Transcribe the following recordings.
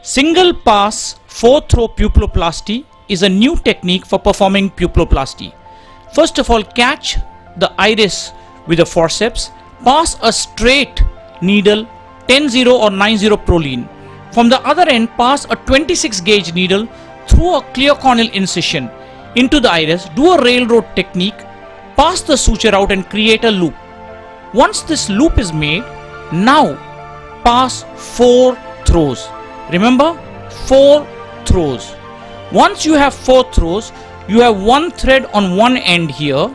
Single pass 4-throw pupilloplasty is a new technique for performing pupilloplasty. First of all, catch the iris with a forceps, pass a straight needle 10-0 or 9-0 Prolene. From the other end, pass a 26 gauge needle through a clear corneal incision into the iris, do a railroad technique, pass the suture out and create a loop. Once this loop is made, now pass 4 throws. Remember, 4 throws. Once you have 4 throws, you have one thread on one end here,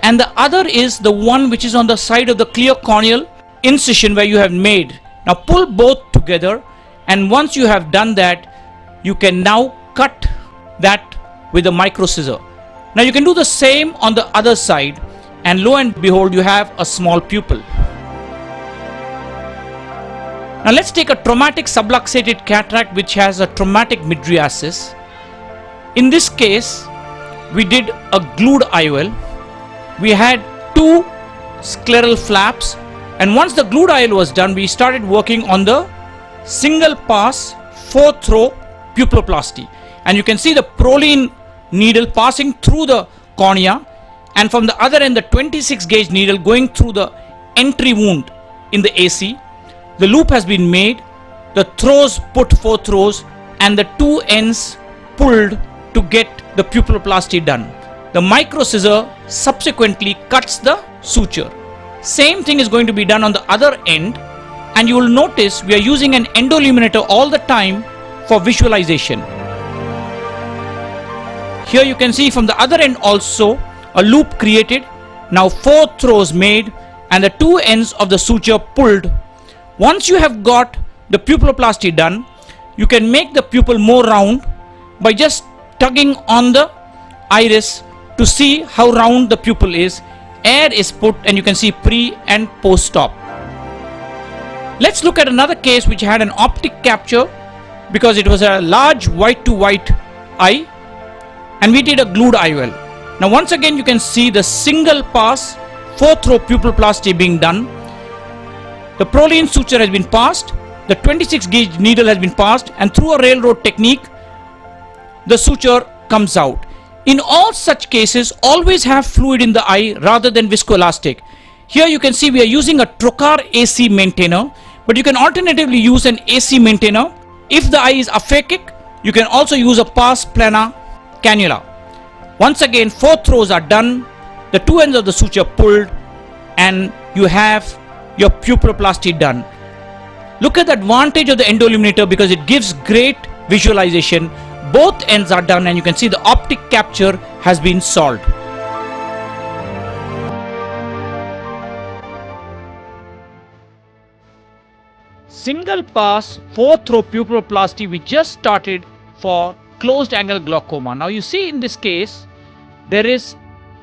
and the other is the one which is on the side of the clear corneal incision where you have made. Now pull both together, and once you have done that, you can now cut that with a micro scissor. Now you can do the same on the other side, and lo and behold, you have a small pupil. Now let's take a traumatic subluxated cataract which has a traumatic mydriasis. In this case, we did a glued IOL. We had 2 scleral flaps, and once the glued IOL was done, we started working on the single pass 4-throw pupilloplasty. And you can see the Prolene needle passing through the cornea, and from the other end the 26 gauge needle going through the entry wound in the AC. The loop has been made, the throws put 4 throws, and the 2 ends pulled to get the pupilloplasty done. The micro scissor subsequently cuts the suture. Same thing is going to be done on the other end, and you will notice we are using an endoilluminator all the time for visualization. Here you can see from the other end also a loop created, now 4 throws made, and the 2 ends of the suture pulled. Once you have got the pupilloplasty done, you can make the pupil more round by just tugging on the iris to see how round the pupil is. Air is put, and you can see pre and post-op. Let's look at another case which had an optic capture because it was a large white to white eye, and we did a glued IOL. Now once again you can see the single pass 4-throw pupilloplasty being done. The Prolene suture has been passed, the 26 gauge needle has been passed, and through a railroad technique the suture comes out. In all such cases, always have fluid in the eye rather than viscoelastic. Here you can see we are using a trocar AC maintainer, but you can alternatively use an AC maintainer. If the eye is aphakic, you can also use a pars plana cannula. Once again, 4 throws are done, the 2 ends of the suture pulled, and you have your pupilloplasty done. Look at the advantage of the endoilluminator because it gives great visualization. Both ends are done, and you can see the optic capture has been solved. Single pass 4-throw pupilloplasty we just started for closed angle glaucoma. Now you see in this case there is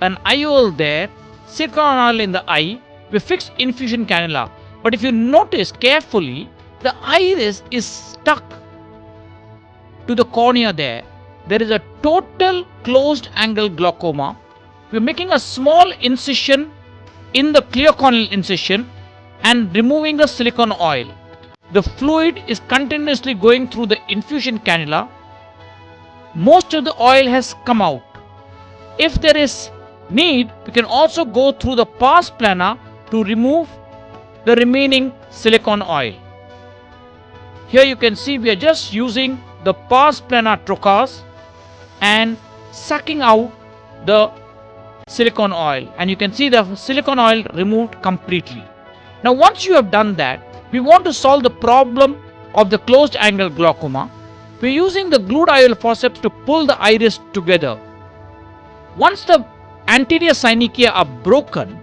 an IOL there, silicone oil in the eye, we fixed infusion cannula. But if you notice carefully, the iris is stuck to the cornea there. There is a total closed angle glaucoma. We are making a small incision in the clear corneal incision and removing the silicone oil. The fluid is continuously going through the infusion cannula. Most of the oil has come out. If there is need, we can also go through the pars plana to remove the remaining silicone oil. Here you can see we are just using the pars plana trocars and sucking out the silicone oil, and you can see the silicone oil removed completely. Now once you have done that, we want to solve the problem of the closed angle glaucoma. We are using the glued IOL forceps to pull the iris together. Once the anterior synechia are broken,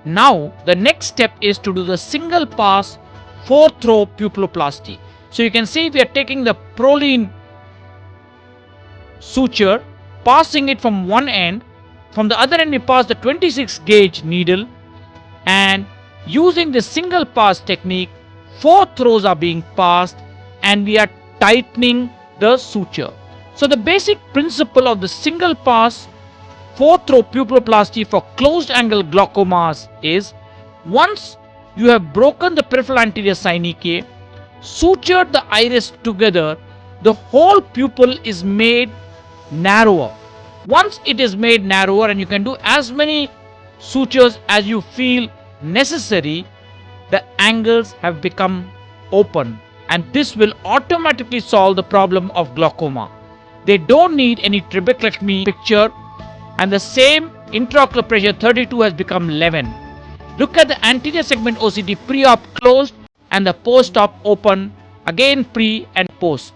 now the next step is to do the single pass 4-throw pupilloplasty. So you can see we are taking the Prolene suture, passing it from one end, from the other end we pass the 26 gauge needle, and using the single pass technique 4 throws are being passed, and we are tightening the suture. So the basic principle of the single pass 4-throw pupilloplasty for closed angle glaucomas is, once you have broken the peripheral anterior synechiae, sutured the iris together, the whole pupil is made narrower. Once it is made narrower and you can do as many sutures as you feel necessary, the angles have become open, and this will automatically solve the problem of glaucoma. They don't need any trabeculectomy picture, and the same intraocular pressure 32 has become 11. Look at the anterior segment OCT pre-op closed and the post-op open, again pre and post.